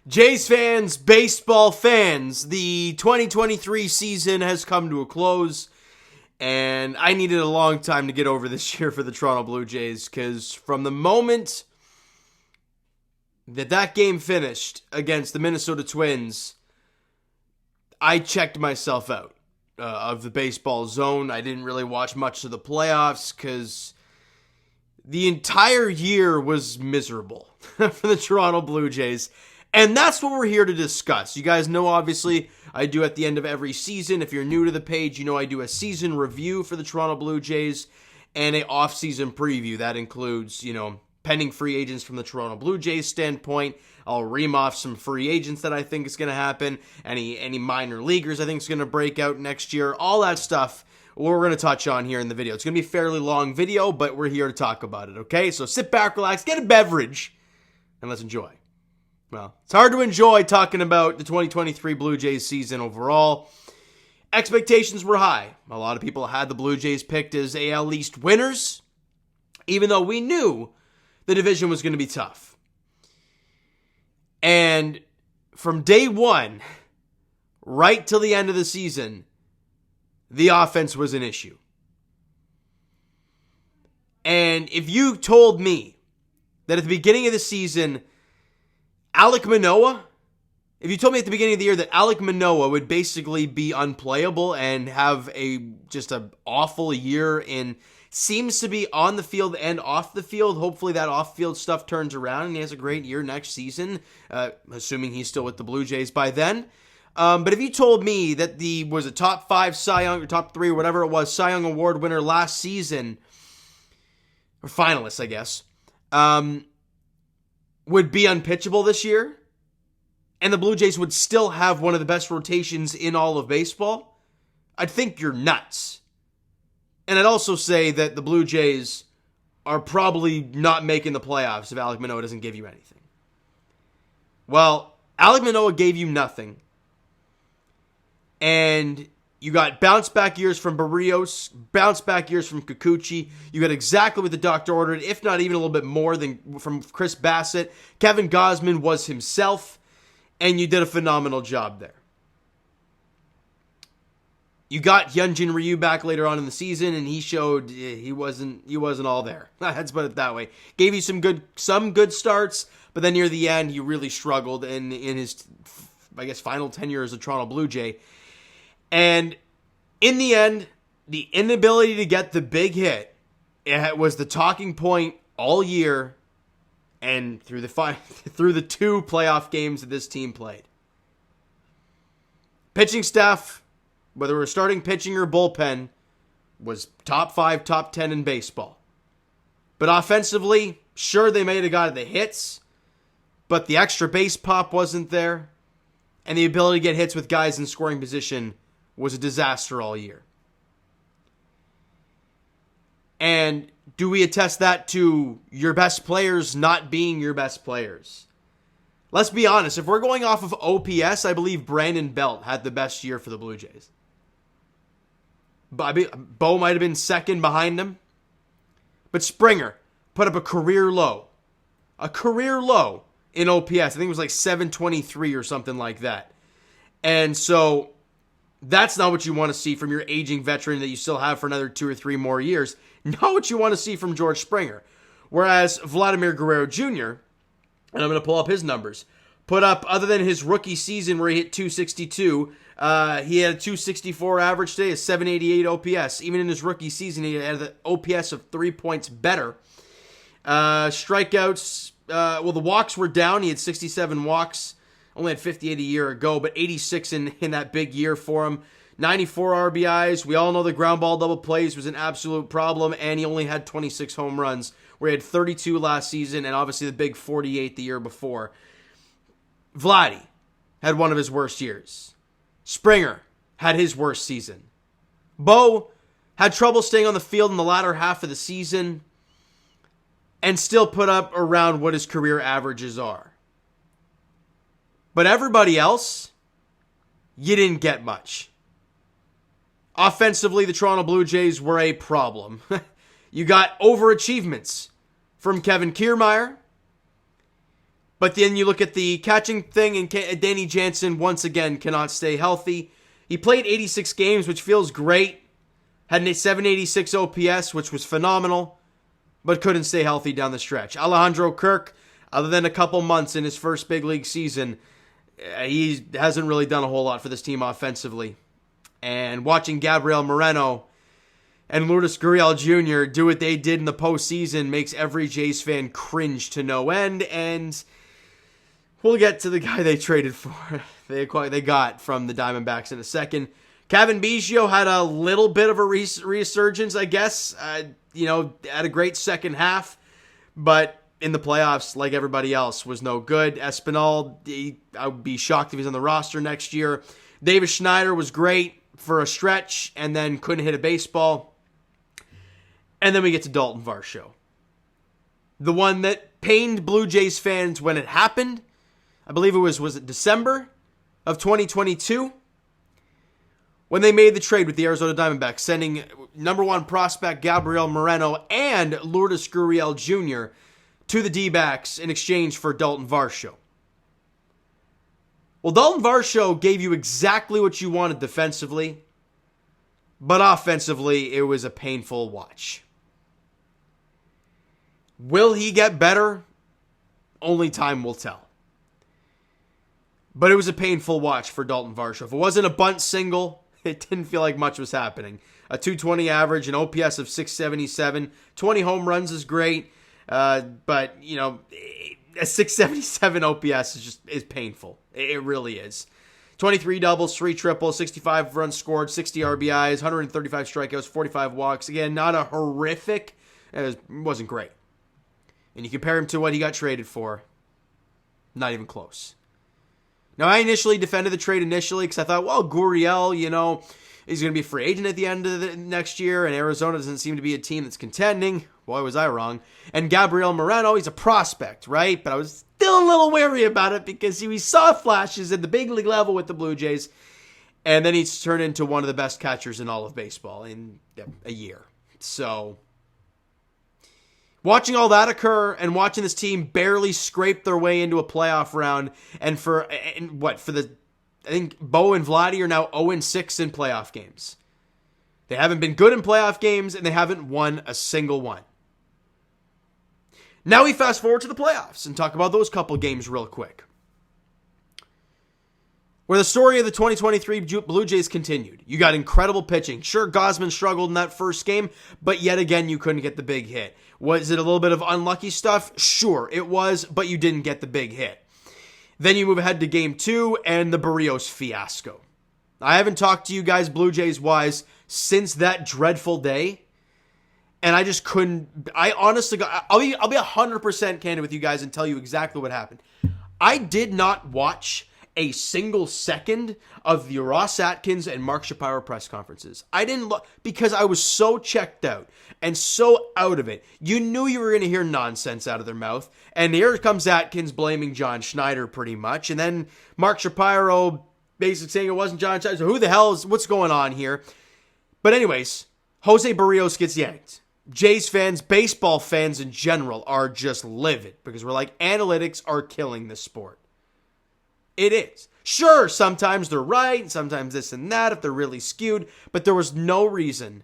Jays fans, baseball fans, the 2023 season has come to a close, and I needed a long time to get over this year for the Toronto Blue Jays, because from the moment that game finished against the Minnesota Twins, I checked myself out of the baseball zone. I didn't really watch much of the playoffs, because the entire year was miserable for the Toronto Blue Jays. And that's what we're here to discuss. You guys know, obviously, I do at the end of every season. If you're new to the page, you know I do a season review for the Toronto Blue Jays and a off-season preview. That includes, pending free agents from the Toronto Blue Jays standpoint. I'll ream off some free agents that I think is going to happen. Any minor leaguers I think is going to break out next year. All that stuff we're going to touch on here in the video. It's going to be a fairly long video, but we're here to talk about it, okay? So sit back, relax, get a beverage, and let's enjoy. Well, it's hard to enjoy talking about the 2023 Blue Jays season overall. Expectations were high. A lot of people had the Blue Jays picked as AL East winners, even though we knew the division was going to be tough. And from day one, right till the end of the season, the offense was an issue. And if you told me that at the beginning of the season, Alek Manoah, if you told me at the beginning of the year that Alek Manoah would basically be unplayable and have just an awful year seems to be on the field and off the field. Hopefully that off-field stuff turns around and he has a great year next season, assuming he's still with the Blue Jays by then. But if you told me that was a top 5 Cy Young or top 3 or whatever it was, Cy Young Award winner last season, or finalist, I guess, would be unpitchable this year, and the Blue Jays would still have one of the best rotations in all of baseball, I'd think you're nuts. And I'd also say that the Blue Jays are probably not making the playoffs if Alek Manoah doesn't give you anything. Well, Alek Manoah gave you nothing. And you got bounce-back years from Barrios, bounce-back years from Kikuchi. You got exactly what the doctor ordered, if not even a little bit more than from Chris Bassett. Kevin Gausman was himself, and you did a phenomenal job there. You got Hyunjin Ryu back later on in the season, and he showed he wasn't all there. Let's put it that way. Gave you some good starts, but then near the end, he really struggled in his, I guess, final tenure as a Toronto Blue Jay. And in the end, the inability to get the big hit, it was the talking point all year and through the 2 playoff games that this team played. Pitching staff, whether it was starting pitching or bullpen, was top 5, top 10 in baseball. But offensively, sure, they may have got the hits, but the extra base pop wasn't there, and the ability to get hits with guys in scoring position was a disaster all year. And do we attest that to your best players not being your best players? Let's be honest. If we're going off of OPS, I believe Brandon Belt had the best year for the Blue Jays. Bo might have been second behind him. But Springer put up a career low. A career low in OPS. I think it was like 723 or something like that. And so that's not what you want to see from your aging veteran that you still have for another 2 or 3 more years. Not what you want to see from George Springer. Whereas Vladimir Guerrero Jr., and I'm going to pull up his numbers, put up, other than his rookie season where he hit 262, he had a 264 average today, a 788 OPS. Even in his rookie season, he had an OPS of 3 points better. Strikeouts, the walks were down. He had 67 walks. Only had 58 a year ago, but 86 in that big year for him. 94 RBIs. We all know the ground ball double plays was an absolute problem, and he only had 26 home runs, where he had 32 last season, and obviously the big 48 the year before. Vladdy had one of his worst years. Springer had his worst season. Bo had trouble staying on the field in the latter half of the season, and still put up around what his career averages are. But everybody else, you didn't get much. Offensively, the Toronto Blue Jays were a problem. You got overachievements from Kevin Kiermaier. But then you look at the catching thing, and Danny Jansen once again cannot stay healthy. He played 86 games, which feels great. Had a 786 OPS, which was phenomenal, but couldn't stay healthy down the stretch. Alejandro Kirk, other than a couple months in his first big league season, he hasn't really done a whole lot for this team offensively. And watching Gabriel Moreno and Lourdes Gurriel Jr. do what they did in the postseason makes every Jays fan cringe to no end. And we'll get to the guy they traded for. They got from the Diamondbacks in a second. Kevin Biggio had a little bit of a resurgence, I guess. Had a great second half. But in the playoffs, like everybody else, was no good. Espinal, I would be shocked if he's on the roster next year. Davis Schneider was great for a stretch and then couldn't hit a baseball. And then we get to Dalton Varsho. The one that pained Blue Jays fans when it happened. I believe it was it December of 2022? When they made the trade with the Arizona Diamondbacks, sending number one prospect Gabriel Moreno and Lourdes Gurriel Jr. to the D-backs in exchange for Dalton Varsho. Well, Dalton Varsho gave you exactly what you wanted defensively, but offensively, it was a painful watch. Will he get better? Only time will tell. But it was a painful watch for Dalton Varsho. If it wasn't a bunt single, it didn't feel like much was happening. A 220 average, an OPS of 677, 20 home runs is great, but a 677 OPS is painful. It really is. 23 doubles, 3 triples, 65 runs scored, 60 RBIs, 135 strikeouts, 45 walks. Again, not a horrific. It wasn't great. And you compare him to what he got traded for, not even close. Now, I initially defended the trade because I thought, well, Gurriel, he's going to be a free agent at the end of the next year, and Arizona doesn't seem to be a team that's contending. Boy, was I wrong. And Gabriel Moreno, he's a prospect, right? But I was still a little wary about it because we saw flashes at the big league level with the Blue Jays, and then he's turned into one of the best catchers in all of baseball in a year. So watching all that occur and watching this team barely scrape their way into a playoff round, I think Bo and Vladdy are now 0-6 in playoff games. They haven't been good in playoff games, and they haven't won a single one. Now we fast forward to the playoffs and talk about those couple games real quick, where the story of the 2023 Blue Jays continued. You got incredible pitching. Sure, Gausman struggled in that first game, but yet again, you couldn't get the big hit. Was it a little bit of unlucky stuff? Sure, it was, but you didn't get the big hit. Then you move ahead to Game 2 and the Barrios fiasco. I haven't talked to you guys Blue Jays-wise since that dreadful day, and I just couldn't. I honestly, I'll be 100% candid with you guys and tell you exactly what happened. I did not watch a single second of the Ross Atkins and Mark Shapiro press conferences. I didn't look because I was so checked out and so out of it. You knew you were going to hear nonsense out of their mouth. And here comes Atkins blaming John Schneider pretty much. And then Mark Shapiro basically saying it wasn't John Schneider. So who the hell is, what's going on here? But anyways, Jose Barrios gets yanked. Jays fans, baseball fans in general are just livid because we're like, analytics are killing this sport. It is. Sure, sometimes they're right, sometimes this and that if they're really skewed, but there was no reason,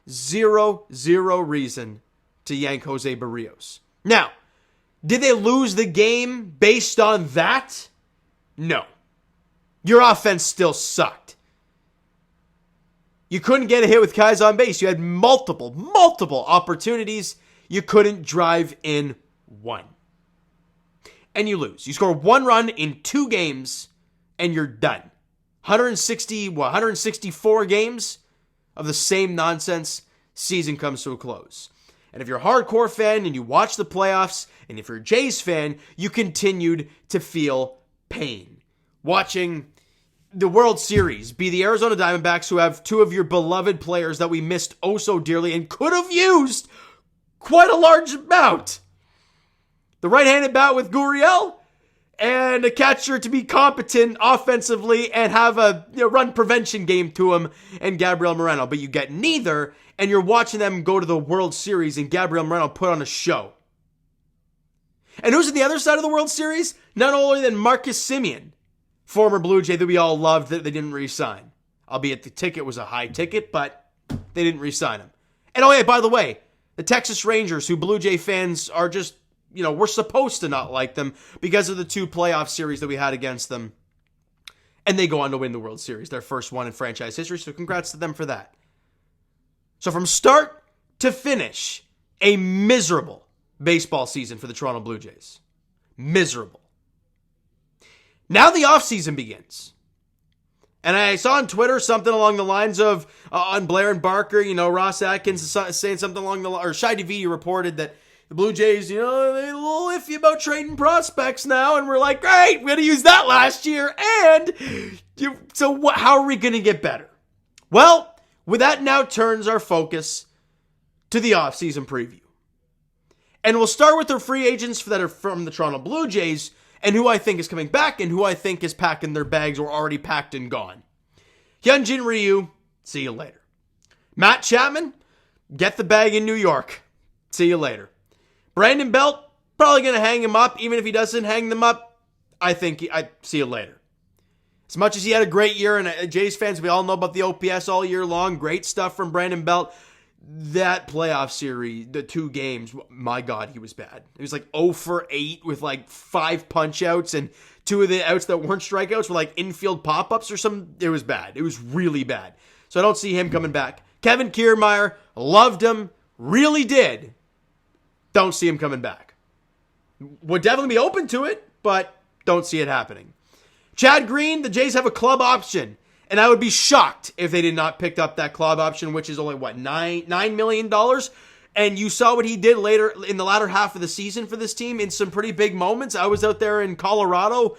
zero reason to yank Jose Barrios. Now, did they lose the game based on that? No. Your offense still sucked. You couldn't get a hit with guys on base. You had multiple opportunities. You couldn't drive in one. And you lose. You score 1 run in 2 games, and you're done. 164 games of the same nonsense. Season comes to a close. And if you're a hardcore fan and you watch the playoffs, and if you're a Jays fan, you continued to feel pain. Watching the World Series be the Arizona Diamondbacks, who have 2 of your beloved players that we missed oh so dearly and could have used quite a large amount. The right-handed bat with Gurriel and a catcher to be competent offensively and have a run prevention game to him and Gabriel Moreno. But you get neither, and you're watching them go to the World Series and Gabriel Moreno put on a show. And who's on the other side of the World Series? None other than Marcus Semien, former Blue Jay that we all loved that they didn't re-sign. Albeit the ticket was a high ticket, but they didn't re-sign him. And oh yeah, by the way, the Texas Rangers, who Blue Jay fans are just, we're supposed to not like them because of the 2 playoff series that we had against them. And they go on to win the World Series, their first one in franchise history, so congrats to them for that. So from start to finish, a miserable baseball season for the Toronto Blue Jays. Miserable. Now the offseason begins. And I saw on Twitter something along the lines of, on Blair and Barker, Ross Atkins is saying something along the line, or Shai DeViti reported that the Blue Jays, they're a little iffy about trading prospects now. And we're like, great, we had to use that last year. How are we going to get better? Well, with that now turns our focus to the offseason preview. And we'll start with the free agents that are from the Toronto Blue Jays and who I think is coming back and who I think is packing their bags or already packed and gone. Hyunjin Ryu, see you later. Matt Chapman, get the bag in New York. See you later. Brandon Belt, probably going to hang him up. Even if he doesn't hang them up, I see you later. As much as he had a great year, and Jays fans, we all know about the OPS all year long. Great stuff from Brandon Belt. That playoff series, the 2 games, my God, he was bad. He was like 0 for 8 with like 5 punch outs, and 2 of the outs that weren't strikeouts were like infield pop-ups or something. It was bad. It was really bad. So I don't see him coming back. Kevin Kiermaier, loved him, really did. Don't see him coming back. Would definitely be open to it, but don't see it happening. Chad Green, the Jays have a club option. And I would be shocked if they did not pick up that club option, which is only, $9 million? And you saw what he did later in the latter half of the season for this team in some pretty big moments. I was out there in Colorado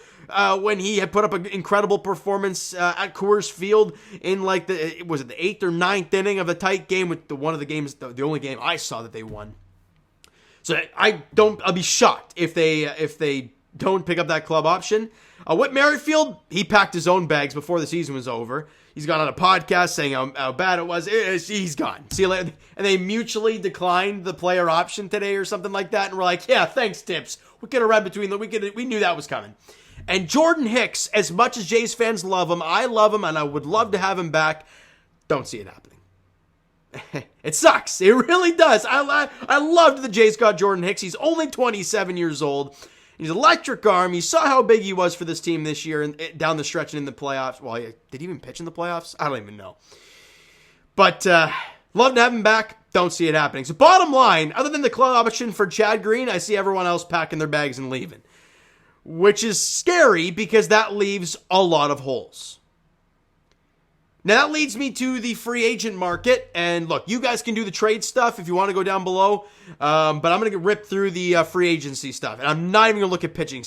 when he had put up an incredible performance at Coors Field in the 8th or 9th inning of a tight game with the only game I saw that they won. So I'll be shocked if they don't pick up that club option. Whit Merrifield, he packed his own bags before the season was over. He's gone on a podcast saying how bad it was. He's gone. See you later. And they mutually declined the player option today or something like that. And we're like, yeah, thanks, Tips. We could have read between them. We knew that was coming. And Jordan Hicks, as much as Jays fans love him, I love him, and I would love to have him back. Don't see it happening. It sucks. It really does. I loved the Jays got Jordan Hicks. He's only 27 years old. He's an electric arm. You saw how big he was for this team this year and down the stretch and in the playoffs. Well, did he even pitch in the playoffs? I don't even know. But love to have him back. Don't see it happening. So bottom line, other than the club option for Chad Green, I see everyone else packing their bags and leaving. Which is scary because that leaves a lot of holes. Now that leads me to the free agent market, and look, you guys can do the trade stuff if you want to go down below, but I'm going to rip through the free agency stuff, and I'm not even going to look at pitching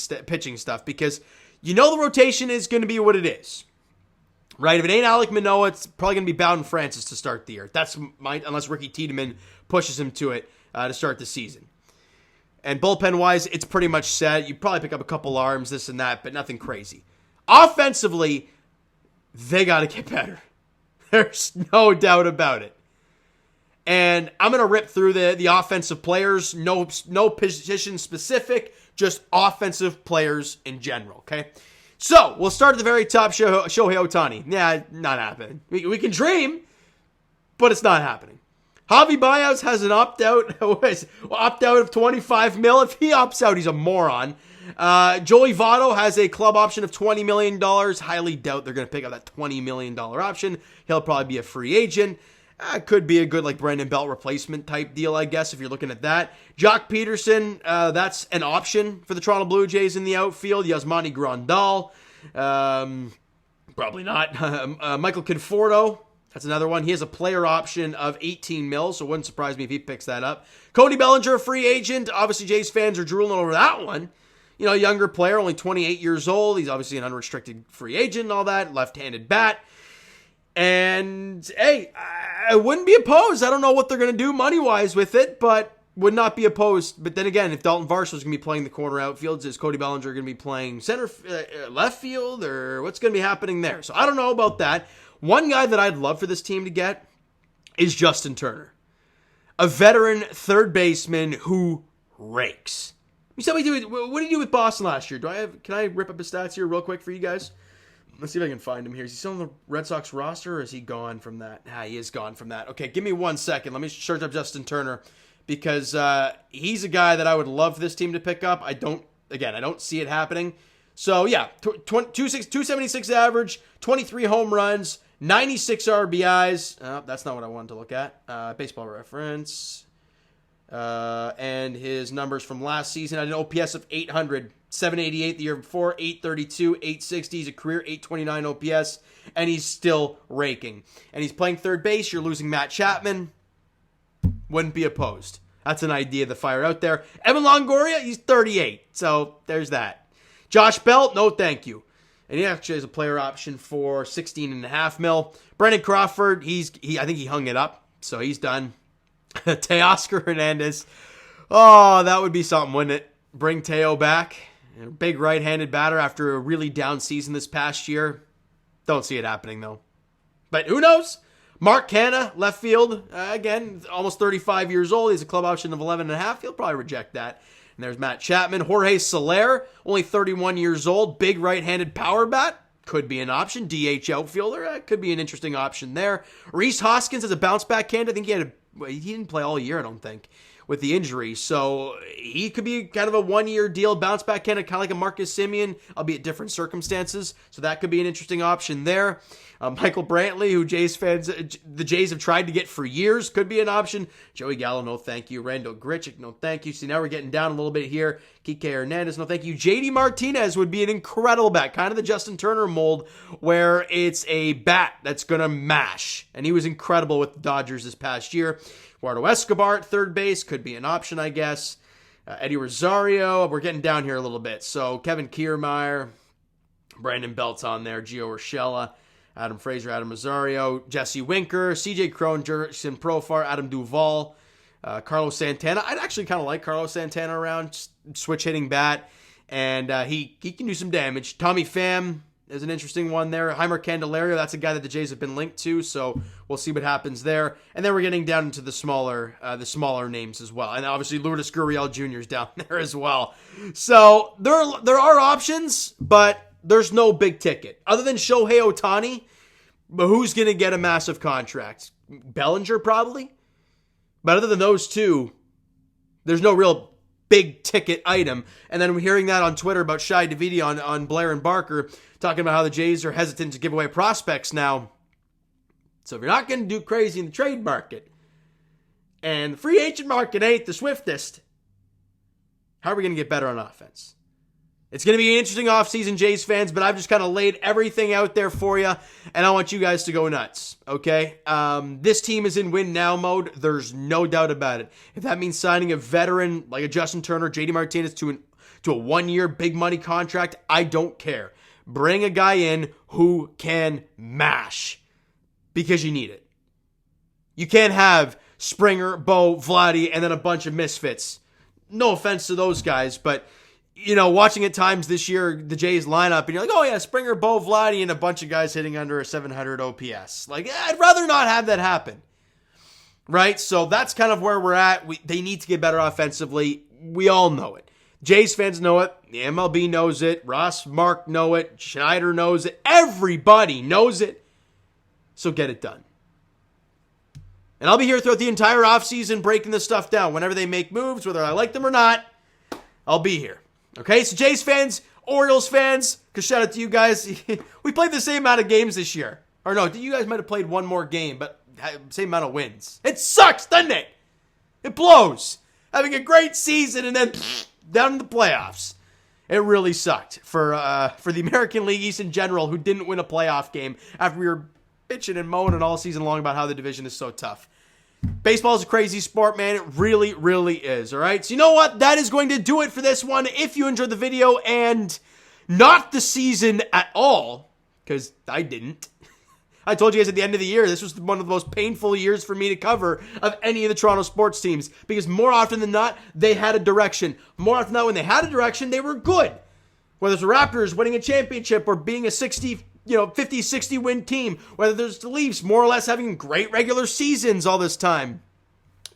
stuff, because the rotation is going to be what it is, right? If it ain't Alek Manoah, it's probably going to be Bowden Francis to start the year. Unless Ricky Tiedemann pushes him to it to start the season. And bullpen-wise, it's pretty much set. You probably pick up a couple arms, this and that, but nothing crazy. Offensively, they got to get better. There's no doubt about it. And I'm going to rip through the offensive players. No position specific, just offensive players in general, okay? So, we'll start at the very top, Shohei Ohtani. Yeah, not happening. We can dream, but it's not happening. Javi Baez has an opt-out of $25 million. If he opts out, he's a moron. Joey Votto has a club option of $20 million. Highly doubt they're going to pick up that $20 million option. He'll probably be a free agent. Could be a good Brandon Belt replacement type deal, I guess, if you're looking at that. Jock Peterson, that's an option for the Toronto Blue Jays in the outfield. Yasmani Grandal, probably not. Michael Conforto, that's another one. He has a player option of $18 million, so it wouldn't surprise me if he picks that up. Cody Bellinger, a free agent. Obviously, Jays fans are drooling over that one. Younger player, only 28 years old. He's obviously an unrestricted free agent and all that. Left-handed bat. And, hey, I wouldn't be opposed. I don't know what they're going to do money-wise with it, but would not be opposed. But then again, if Dalton Varsho is going to be playing the corner outfields, is Cody Bellinger going to be playing left field, or what's going to be happening there? So I don't know about that. One guy that I'd love for this team to get is Justin Turner, a veteran third baseman who rakes. You said we do it. What did you do with Boston last year? Can I rip up his stats here real quick for you guys? Let's see if I can find him here. Is he still on the Red Sox roster, or is he gone from that? He is gone from that. Okay, give me 1 second. Let me search up Justin Turner, because he's a guy that I would love this team to pick up. I don't see it happening. So, yeah, 276 average, 23 home runs, 96 RBIs. That's not what I wanted to look at. Baseball Reference. And his numbers from last season had an OPS of 800, 788 the year before, 832, 860. He's a career 829 OPS, and he's still raking. And he's playing third base. You're losing Matt Chapman. Wouldn't be opposed. That's an idea to fire out there. Evan Longoria, he's 38. So there's that. Josh Bell, no thank you. And he actually has a player option for $16.5 million. Brendan Crawford, I think he hung it up, so he's done. Teoscar Hernandez. Oh, that would be something, wouldn't it? Bring Teo back. Big right-handed batter after a really down season this past year. Don't see it happening, though. But who knows? Mark Canha, left field. Again, almost 35 years old. He has a club option of 11.5. He'll probably reject that. And there's Matt Chapman. Jorge Soler, only 31 years old. Big right-handed power bat. Could be an option. DH outfielder. Could be an interesting option there. Rhys Hoskins as a bounce-back candidate. I think he didn't play all year, I don't think, with the injury. So he could be kind of a one-year deal, bounce-back candidate, kind of like a Marcus Semien, albeit different circumstances. So that could be an interesting option there. Michael Brantley, who the Jays have tried to get for years, could be an option. Joey Gallo, no thank you. Randall Grichuk, no thank you. See, now we're getting down a little bit here. Kike Hernandez, no thank you. JD Martinez would be an incredible bat, kind of the Justin Turner mold, where it's a bat that's going to mash. And he was incredible with the Dodgers this past year. Eduardo Escobar at third base could be an option, I guess. Eddie Rosario, we're getting down here a little bit. So Kevin Kiermaier, Brandon Belt's on there, Gio Urshela, Adam Frazier, Adam Rosario, Jesse Winker, CJ Cron, Jurickson Profar, Adam Duvall, Carlos Santana. I'd actually kind of like Carlos Santana around, switch hitting bat, and he can do some damage. Tommy Pham is an interesting one there. Heimer Candelario, that's a guy that the Jays have been linked to, so we'll see what happens there. And then we're getting down into the smaller names as well. And obviously Lourdes Gurriel Jr. is down there as well. So there are options, but there's no big ticket. Other than Shohei Ohtani, but who's going to get a massive contract? Bellinger, probably. But other than those two, there's no real big ticket item. And then we're hearing that on Twitter about Shai Davidi on Blair and Barker, talking about how the Jays are hesitant to give away prospects now. So if you're not going to do crazy in the trade market, and the free agent market ain't the swiftest, how are we going to get better on offense? It's going to be an interesting offseason, Jays fans, but I've just kind of laid everything out there for you, and I want you guys to go nuts, okay? This team is in win-now mode. There's no doubt about it. If that means signing a veteran like a Justin Turner, JD Martinez to a one-year big-money contract, I don't care. Bring a guy in who can mash, because you need it. You can't have Springer, Bo, Vladdy, and then a bunch of misfits. No offense to those guys, but watching at times this year, the Jays lineup, and you're like, oh yeah, Springer, Bo, Vladdy, and a bunch of guys hitting under a 700 OPS. Like, I'd rather not have that happen. Right? So that's kind of where we're at. They need to get better offensively. We all know it. Jays fans know it. The MLB knows it. Ross, Mark know it. Schneider knows it. Everybody knows it. So get it done. And I'll be here throughout the entire offseason breaking this stuff down. Whenever they make moves, whether I like them or not, I'll be here. Okay, so Jays fans, Orioles fans, because shout out to you guys. We played the same amount of games this year. Or no, you guys might have played one more game, but same amount of wins. It sucks, doesn't it? It blows. Having a great season and then down in the playoffs. It really sucked for the American League East in general, who didn't win a playoff game after we were bitching and moaning all season long about how the division is so tough. Baseball is a crazy sport, man. It really, really is, all right? So you know what? That is going to do it for this one. If you enjoyed the video and not the season at all, because I didn't. I told you guys at the end of the year, this was one of the most painful years for me to cover of any of the Toronto sports teams, because more often than not, they had a direction. More often than not, when they had a direction, they were good. Whether it's the Raptors winning a championship or being a 50, 60 win team, whether there's the Leafs more or less having great regular seasons all this time.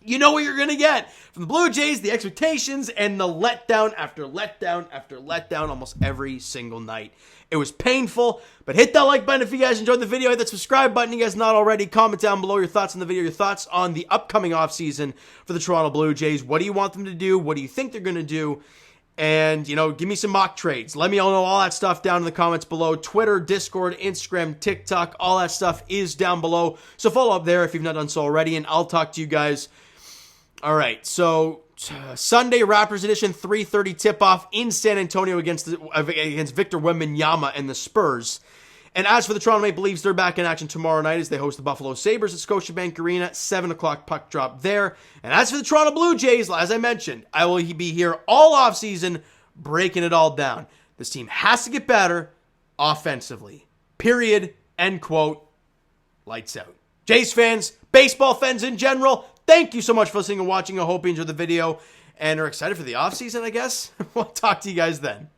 you know what you're going to get from the Blue Jays, the expectations, and the letdown after letdown after letdown almost every single night. It was painful, but hit that like button if you guys enjoyed the video. Hit that subscribe button if you guys not already. Comment down below your thoughts on the video, your thoughts on the upcoming offseason for the Toronto Blue Jays. What do you want them to do? What do you think they're going to do? And, give me some mock trades. Let me all know all that stuff down in the comments below. Twitter, Discord, Instagram, TikTok, all that stuff is down below. So follow up there if you've not done so already, and I'll talk to you guys. All right, so Sunday Raptors edition, 3:30 tip-off in San Antonio against Victor Wembanyama and the Spurs. And as for the Toronto Maple Leafs, they're back in action tomorrow night as they host the Buffalo Sabres at Scotiabank Arena, 7 o'clock puck drop there. And as for the Toronto Blue Jays, as I mentioned, I will be here all offseason breaking it all down. This team has to get better offensively. Period. End quote. Lights out. Jays fans, baseball fans in general, thank you so much for listening and watching. I hope you enjoyed the video and are excited for the offseason, I guess. We'll talk to you guys then.